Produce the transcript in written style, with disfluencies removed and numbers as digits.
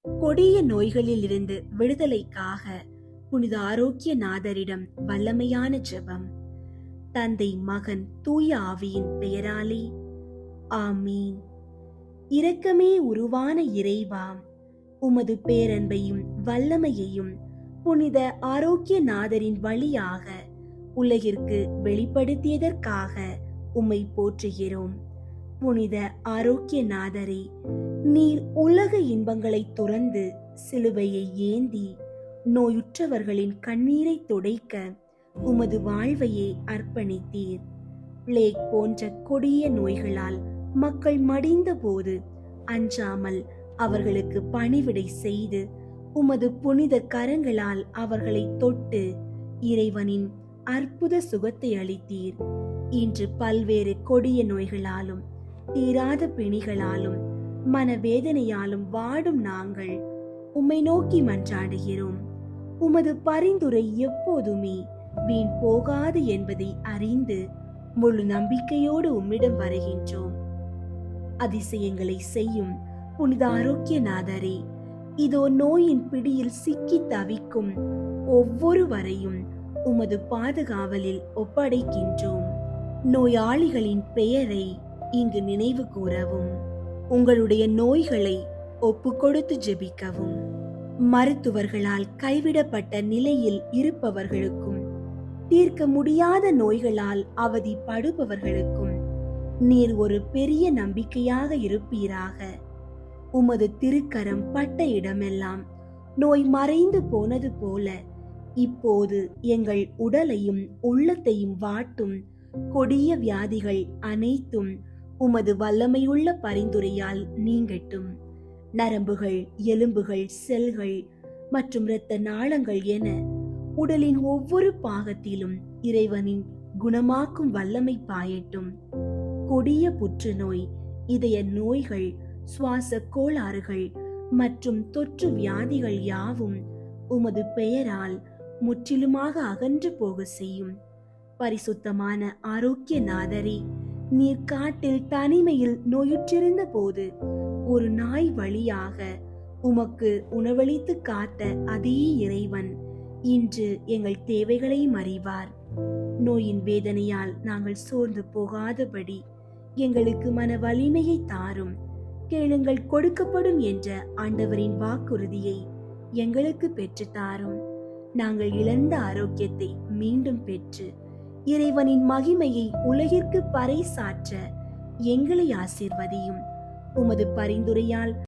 கொடிய நோய்களிலிருந்து விடுதலைக்காக புனித ஆரோக்கிய நாதரிடம் வல்லமையான ஜெபம். தந்தை, மகன், தூய ஆவியின் பெயராலே ஆமீன். இரக்கமே உருவான இறைவா, உமது பேரன்பையும் வல்லமையையும் புனித ஆரோக்கிய நாதரின் வழியாக உலகிற்கு வெளிப்படுத்தியதற்காக உம்மை போற்றுகிறோம். புனித ஆரோக்கிய நாதரே, நீர் உலக இன்பங்களை துறந்து சிலுவையை ஏந்தி நோயுற்றவர்களின் கண்ணீரை துடைக்க உமது வாழ்வையே அர்ப்பணித்தீர். பிளேக் போன்ற கொடிய நோய்களால் மக்கள் மடிந்த போது அஞ்சாமல் அவர்களுக்கு பணிவிடை செய்து உமது புனித கரங்களால் அவர்களை தொட்டு இறைவனின் அற்புத சுகத்தை அளித்தீர். இன்று பல்வேறு கொடிய நோய்களாலும் தீராத பிணிகளாலும் மனவேதனையாலும் வாடும் நாங்கள் உம்மை நோக்கி மன்றாடுகிறோம். உமது பரிந்துரை எப்போதுமே வீண் போகாது என்பதை அறிந்து முழு நம்பிக்கையோடு உம்மிடம் வருகின்றோம். அதிசயங்களை செய்யும் புனித ஆரோக்கிய நாதரே, இதோ நோயின் பிடியில் சிக்கி தவிக்கும் ஒவ்வொருவரையும் உமது பாதுகாவலில் ஒப்படைக்கின்றோம். நோயாளிகளின் பெயரை இங்கு நினைவு கூறவும், உங்களுடைய நோய்களை ஒப்பு கொடுத்து ஜெபிக்கவும், மருத்துவர்களால் கைவிடப்பட்ட நிலையில் இருப்பவர்களுக்கும் தீர்க்க முடியாத நோய்களால் அவதிப்படுபவர்களுக்கும் நீர் ஒரு பெரிய நம்பிக்கையாக இருப்பீராக. உமது திருக்கரம் பட்ட இடமெல்லாம் நோய் மறைந்து போனது போல இப்போது எங்கள் உடலையும் உள்ளத்தையும் வாட்டும் கொடிய வியாதிகள் அனைத்தும் உமது வல்லமையுள்ள பரிந்துரையால் நீங்கட்டும். நரம்புகள், எலும்புகள், செல்கள் மற்றும் இரத்த நாளங்கள் என உடலின் ஒவ்வொரு பாகத்திலும் இறைவனின் குணமாக்கும் வல்லமை பாயட்டும். கொடிய புற்றுநோய், இதய நோய்கள், சுவாச கோளாறுகள் மற்றும் தொற்று வியாதிகள் யாவும் உமது பெயரால் முற்றிலுமாக அகன்று போக செய்யும். பரிசுத்தமான ஆரோக்கிய நாதரே, நீர் காட்டில் தனிமையில் நோயுற்றிருந்த போது ஒரு நாய் வழியாக உமக்கு உணவளித்து காத்த அதே இறைவன் இன்று எங்கள் தேவைகளையும் அறிவார். நோயின் வேதனையால் நாங்கள் சோர்ந்து போகாதபடி எங்களுக்கு மன வலிமையை தாரும். கேளுங்கள், கொடுக்கப்படும் என்ற ஆண்டவரின் வாக்குறுதியை எங்களுக்கு பெற்று தாரும். நாங்கள் இழந்த ஆரோக்கியத்தை மீண்டும் பெற்று இறைவனின் மகிமையை உலகிற்கு பறைசாற்ற எங்களை ஆசீர்வதியும். உமது பரிந்துரையால்